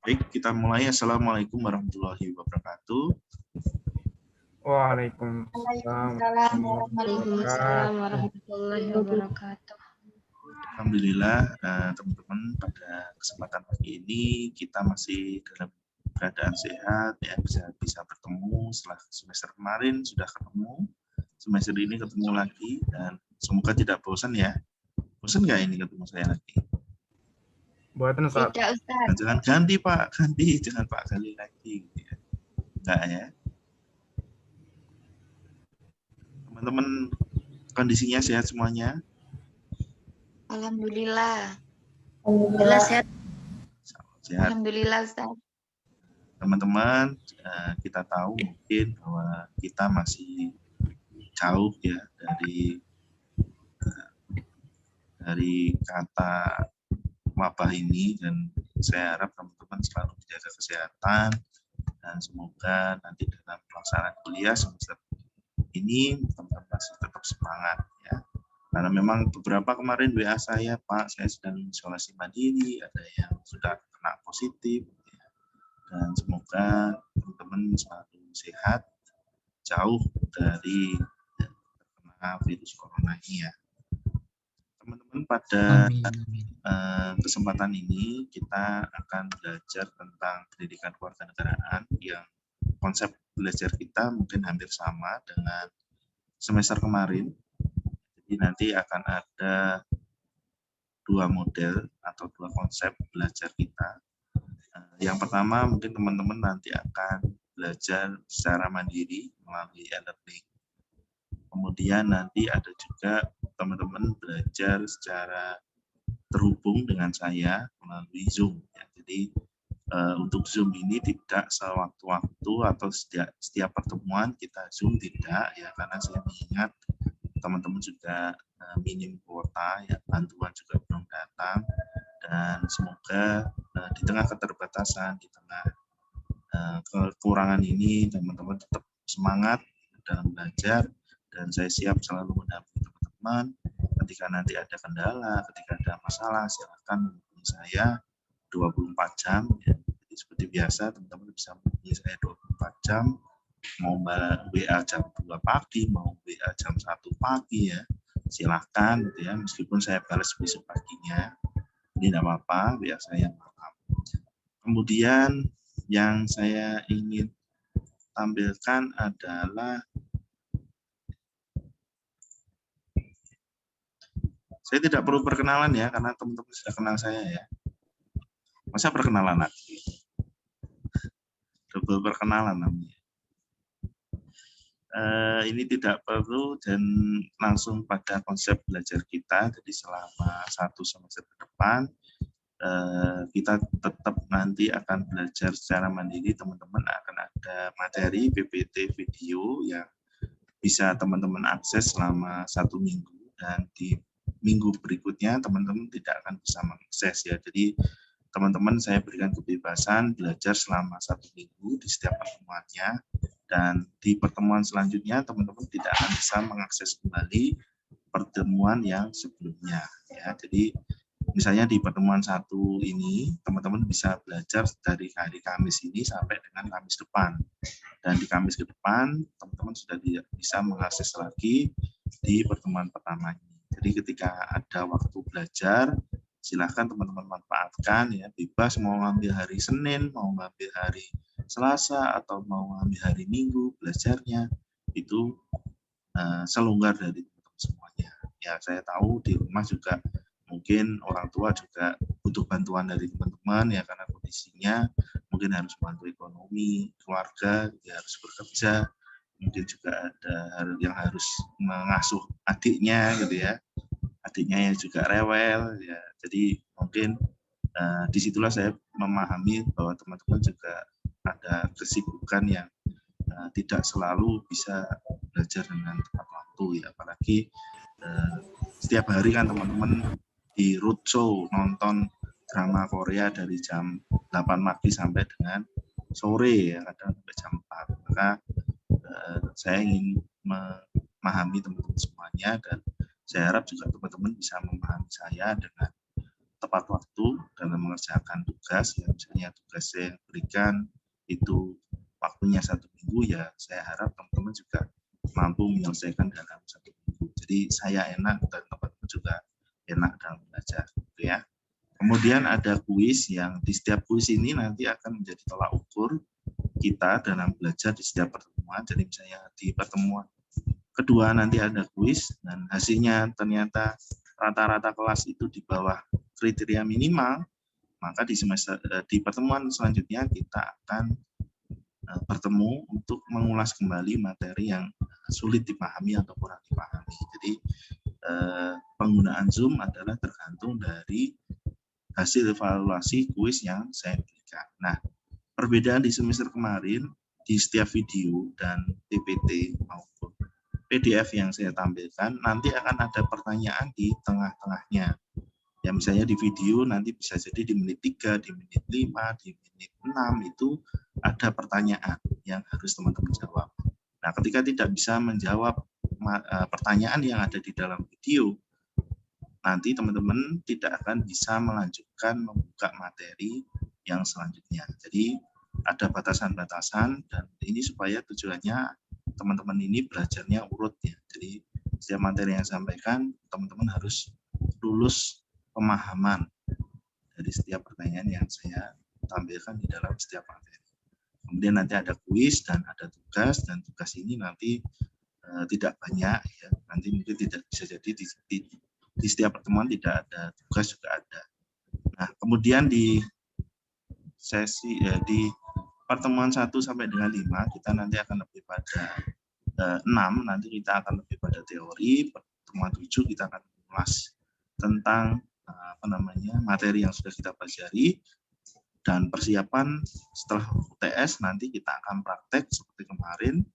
Baik, kita mulai. Assalamualaikum warahmatullahi wabarakatuh. Waalaikumsalam warahmatullahi wabarakatuh. Alhamdulillah, teman-teman, pada kesempatan pagi ini kita masih dalam keadaan sehat, ya, bisa bertemu setelah semester kemarin sudah ketemu, semester ini ketemu lagi, dan semoga tidak bosan ya. Bosan nggak ini ketemu saya lagi? Buatan Ustaz. Tidak, Ustaz. Nah, jangan ganti Pak, jangan Pak kali lagi. Gitu ya. Enggak ya. Teman-teman kondisinya sehat semuanya? Alhamdulillah. Alhamdulillah sehat. Sehat. Alhamdulillah, Ustaz. Teman-teman, kita tahu mungkin bahwa kita masih jauh ya dari kata wabah ini, dan saya harap teman-teman selalu menjaga kesehatan dan semoga nanti dalam pelaksanaan kuliah semester ini teman-teman masih tetap semangat ya. Karena memang beberapa kemarin WA saya, Pak, saya sedang isolasi mandiri, ada yang sudah kena positif, ya. Dan semoga teman-teman selalu sehat, jauh dari terkena virus corona ini ya. Teman-teman, pada kesempatan ini kita akan belajar tentang pendidikan kewarganegaraan yang konsep belajar kita mungkin hampir sama dengan semester kemarin. Jadi nanti akan ada dua model atau dua konsep belajar kita. Yang pertama mungkin teman-teman nanti akan belajar secara mandiri melalui e-learning. Kemudian nanti ada juga teman-teman belajar secara terhubung dengan saya melalui Zoom. Ya. Jadi untuk Zoom ini tidak sewaktu-waktu atau setiap pertemuan kita Zoom, tidak ya, karena saya mengingat teman-teman juga minim kuota ya, bantuan juga belum datang, dan semoga di tengah keterbatasan, di tengah kekurangan ini teman-teman tetap semangat dalam belajar, dan saya siap selalu mendampingi teman-teman ketika nanti ada kendala, ketika ada masalah, silakan menghubungi saya 24 jam ya. Jadi seperti biasa teman-teman bisa menghubungi saya 24 jam, mau WA jam 2 pagi, mau WA jam 1 pagi ya, silahkan gitu ya, meskipun saya balas besok paginya, ini tidak apa-apa, WA saya malam. Kemudian yang saya ingin tampilkan adalah, saya tidak perlu perkenalan ya, karena teman-teman sudah kenal saya ya. Masa perkenalan lagi? Double perkenalan namanya. Ini tidak perlu, dan langsung pada konsep belajar kita. Jadi selama 1 semester ke depan kita tetap nanti akan belajar secara mandiri. Teman-teman akan ada materi PPT video yang bisa teman-teman akses selama 1 minggu, dan di minggu berikutnya teman-teman tidak akan bisa mengakses ya. Jadi teman-teman saya berikan kebebasan belajar selama 1 minggu di setiap pertemuannya, dan di pertemuan selanjutnya teman-teman tidak akan bisa mengakses kembali pertemuan yang sebelumnya ya. Jadi misalnya di pertemuan 1 ini teman-teman bisa belajar dari hari Kamis ini sampai dengan Kamis depan, dan di Kamis ke depan teman-teman sudah tidak bisa mengakses lagi di pertemuan pertama ini. Jadi ketika ada waktu belajar, silahkan teman-teman manfaatkan ya, bebas mau ngambil hari Senin, mau ngambil hari Selasa, atau mau ngambil hari Minggu, belajarnya itu selonggar dari teman-teman semuanya. Ya, saya tahu di rumah juga mungkin orang tua juga butuh bantuan dari teman-teman ya, karena kondisinya mungkin harus bantu ekonomi keluarga, ya harus bekerja, mungkin juga ada yang harus mengasuh adiknya gitu ya, adiknya yang juga rewel ya. Jadi mungkin disitulah saya memahami bahwa teman-teman juga ada kesibukan yang tidak selalu bisa belajar dengan tepat waktu ya, apalagi setiap hari kan teman-teman di roadshow nonton drama Korea dari jam 8 pagi sampai dengan sore ya, kadang sampai jam 4. Maka saya ingin memahami teman-teman semuanya, dan saya harap juga teman-teman bisa memahami saya dengan tepat waktu dalam mengerjakan tugas. Ya, misalnya tugas yang berikan itu waktunya 1 minggu, ya saya harap teman-teman juga mampu menyelesaikan dalam 1 minggu. Jadi saya enak dan teman-teman juga enak dalam belajar, gitu ya. Kemudian ada kuis yang di setiap kuis ini nanti akan menjadi tolak ukur kita dalam belajar di setiap pertemuan. Jadi misalnya di pertemuan kedua nanti ada kuis dan hasilnya ternyata rata-rata kelas itu di bawah kriteria minimal, maka di pertemuan selanjutnya kita akan bertemu untuk mengulas kembali materi yang sulit dipahami atau kurang dipahami. Jadi penggunaan Zoom adalah tergantung dari hasil evaluasi kuis yang saya berikan. Nah, perbedaan di semester kemarin di setiap video dan PPT maupun PDF yang saya tampilkan, nanti akan ada pertanyaan di tengah-tengahnya. Ya, misalnya di video nanti bisa jadi di menit 3, di menit 5, di menit 6 itu ada pertanyaan yang harus teman-teman jawab. Nah, ketika tidak bisa menjawab pertanyaan yang ada di dalam video, nanti teman-teman tidak akan bisa melanjutkan membuka materi yang selanjutnya. Jadi ada batasan-batasan dan ini supaya tujuannya teman-teman ini belajarnya urut ya. Jadi setiap materi yang saya sampaikan teman-teman harus lulus pemahaman dari setiap pertanyaan yang saya tampilkan di dalam setiap materi. Kemudian nanti ada kuis dan ada tugas, dan tugas ini nanti tidak banyak ya. Nanti mungkin tidak bisa jadi di setiap pertemuan tidak ada, tugas juga ada. Nah, kemudian di sesi di pertemuan 1 sampai dengan 5 kita nanti akan lebih pada 6 nanti kita akan lebih pada teori. Pertemuan 7 kita akan mengulas tentang materi yang sudah kita pelajari, dan persiapan setelah UTS nanti kita akan praktek seperti kemarin.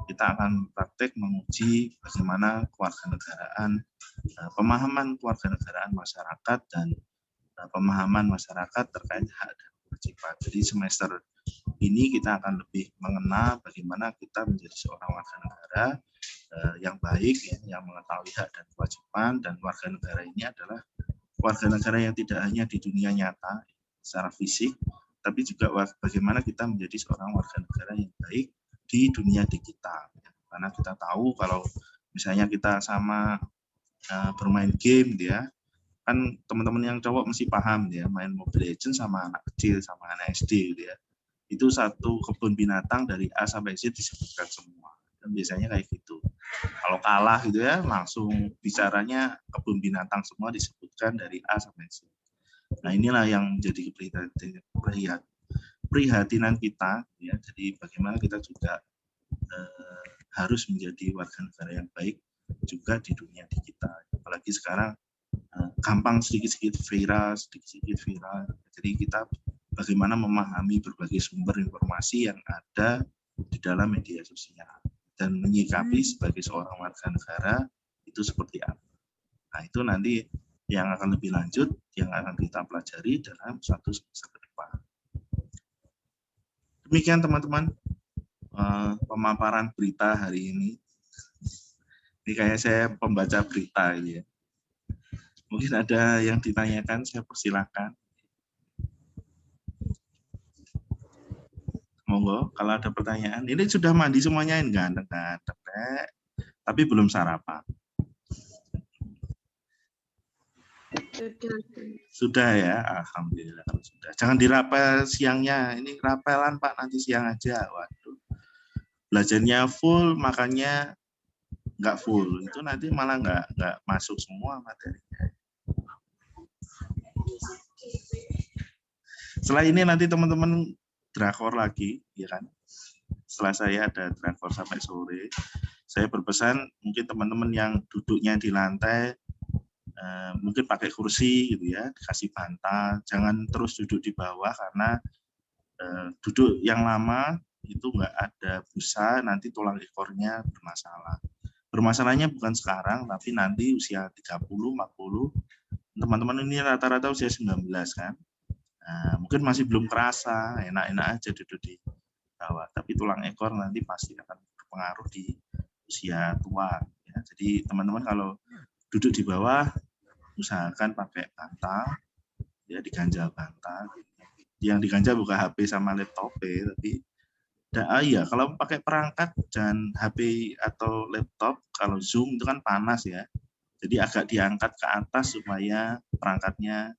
Kita akan praktek menguji bagaimana kewarganegaraan, pemahaman kewarganegaraan masyarakat dan pemahaman masyarakat terkait hak dan kewajiban. Jadi semester ini kita akan lebih mengenal bagaimana kita menjadi seorang warga negara yang baik, ya, yang mengetahui hak dan kewajiban, dan warga negara ini adalah warga negara yang tidak hanya di dunia nyata secara fisik, tapi juga bagaimana kita menjadi seorang warga negara yang baik di dunia digital. Karena kita tahu kalau misalnya kita sama bermain game, ya kan teman-teman yang cowok mesti paham ya, main Mobile Legends sama anak kecil sama anak SD gitu ya, itu satu kebun binatang dari A sampai Z disebutkan semua, dan biasanya kayak gitu. Kalau kalah gitu ya langsung bicaranya kebun binatang semua disebutkan dari A sampai Z. Nah, inilah yang menjadi prihatinan kita ya. Jadi bagaimana kita juga harus menjadi warga negara yang baik juga di dunia digital. Apalagi sekarang gampang sedikit-sedikit viral. Jadi kita bagaimana memahami berbagai sumber informasi yang ada di dalam media sosial dan menyikapi sebagai seorang warga negara itu seperti apa. Nah, itu nanti yang akan lebih lanjut yang akan kita pelajari dalam satu semester ke depan. Demikian teman-teman pemaparan berita hari ini. Ini kayak saya pembaca berita ya. Mungkin ada yang ditanyakan, saya persilakan. Monggo, kalau ada pertanyaan. Ini sudah mandi semuanya, ganteng-ganteng, tapi belum sarapan. Sudah ya, alhamdulillah kalau sudah. Jangan dirapel siangnya. Ini rapelan Pak, nanti siang aja. Waduh. Belajarnya full, makannya nggak full. Itu nanti malah nggak masuk semua materinya. Setelah ini nanti teman-teman drakor lagi, ya kan? Setelah saya ada drakor sampai sore. Saya berpesan mungkin teman-teman yang duduknya di lantai mungkin pakai kursi gitu ya, dikasih bantal, jangan terus duduk di bawah karena duduk yang lama itu nggak ada busa, nanti tulang ekornya bermasalah. Bermasalahnya bukan sekarang, tapi nanti usia 30, 40, teman-teman ini rata-rata usia 19 kan. Nah, mungkin masih belum kerasa, enak-enak aja duduk di bawah, tapi tulang ekor nanti pasti akan berpengaruh di usia tua. Ya. Jadi teman-teman kalau duduk di bawah, usahakan pakai bantal, ya diganjal bantah. Yang diganjal bukan HP sama laptop, tapi iya kalau pakai perangkat dan HP atau laptop, kalau Zoom itu kan panas ya. Jadi agak diangkat ke atas supaya perangkatnya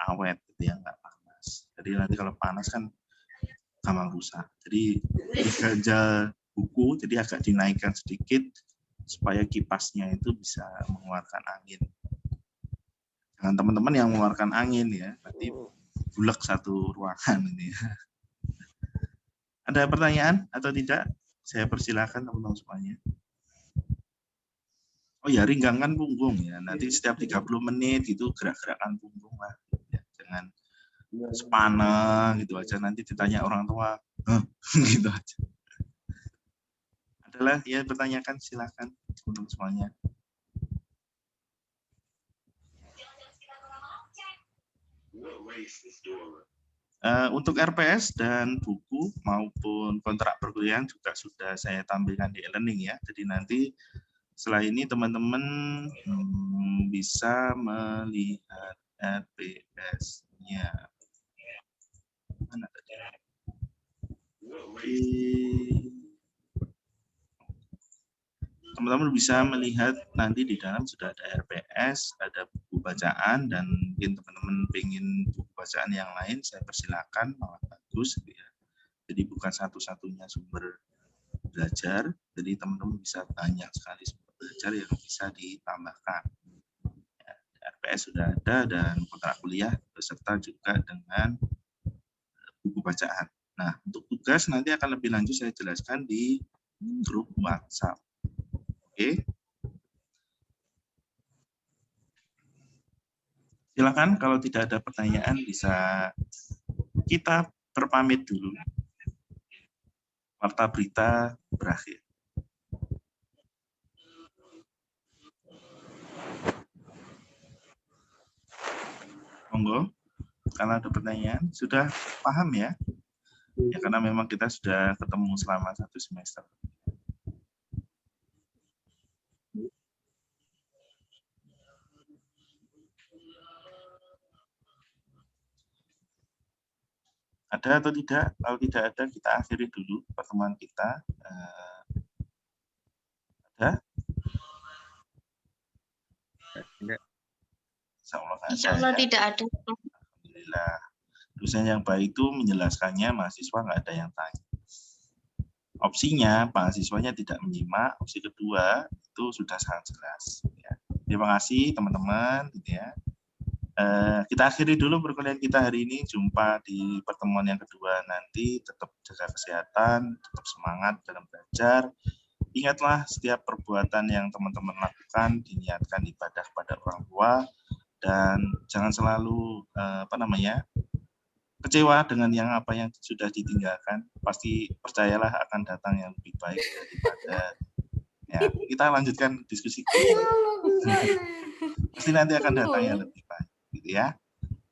awet gitu ya, nggak panas. Jadi nanti kalau panas kan gampang rusak. Jadi diganjal buku, jadi agak dinaikkan sedikit supaya kipasnya itu bisa mengeluarkan angin. Jangan teman-teman yang mengeluarkan angin ya, nanti bulek satu ruangan ini. Ada pertanyaan atau tidak? Saya persilakan teman-teman semuanya. Oh ya, ringankan punggung ya. Nanti setiap 30 menit itu gerak-gerakan punggung lah. Ya, jangan sepanah gitu aja. Nanti ditanya orang tua, gitu aja. Adalah ya bertanyakan silakan teman-teman semuanya. Untuk RPS dan buku maupun kontrak perkuliahan juga sudah saya tampilkan di e-learning ya. Jadi nanti setelah ini teman-teman bisa melihat RPS-nya. Mana tadi? Teman-teman bisa melihat nanti di dalam sudah ada RPS, ada buku bacaan, dan mungkin teman-teman ingin buku bacaan yang lain, saya persilakan, malah bagus. Ya. Jadi bukan satu-satunya sumber belajar, jadi teman-teman bisa banyak sekali sumber belajar yang bisa ditambahkan. Ya, RPS sudah ada dan kontrak kuliah beserta juga dengan buku bacaan. Nah, untuk tugas nanti akan lebih lanjut saya jelaskan di grup WhatsApp. Oke. Silakan kalau tidak ada pertanyaan bisa kita berpamit dulu. Warta berita berakhir. Monggo, karena ada pertanyaan, sudah paham ya? Ya karena memang kita sudah ketemu selama 1 semester. Ada atau tidak? Kalau tidak ada, kita akhiri dulu pertemuan kita. Ada? Insya Allah ya. tidak ada. Alhamdulillah. Dosen yang baik itu menjelaskannya, mahasiswa nggak ada yang tanya. Opsinya, mahasiswanya tidak menyimak. Opsi kedua, itu sudah sangat jelas. Ya. Terima kasih teman-teman. Gitu ya. Kita akhiri dulu perkuliahan kita hari ini. Jumpa di pertemuan yang kedua nanti. Tetap jaga kesehatan, tetap semangat dalam belajar. Ingatlah setiap perbuatan yang teman-teman lakukan diniatkan ibadah kepada orang tua dan jangan selalu kecewa dengan yang apa yang sudah ditinggalkan. Pasti percayalah akan datang yang lebih baik daripada ya. Kita lanjutkan diskusi. Pasti nanti akan datang yang lebih baik. Gitu ya.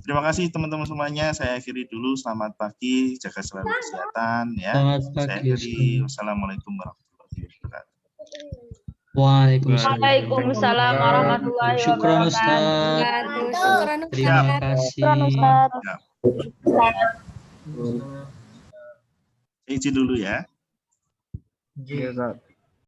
Terima kasih teman-teman semuanya. Saya akhiri dulu. Selamat pagi, jaga selalu kesehatan ya. Saya akhiri. Wassalamualaikum warahmatullahi wabarakatuh. Waalaikumsalam warahmatullahi Syukran wabarakatuh. Ustaz. Terima kasih. Syukran Ustaz. Saya izin dulu ya. Iya, Ustaz.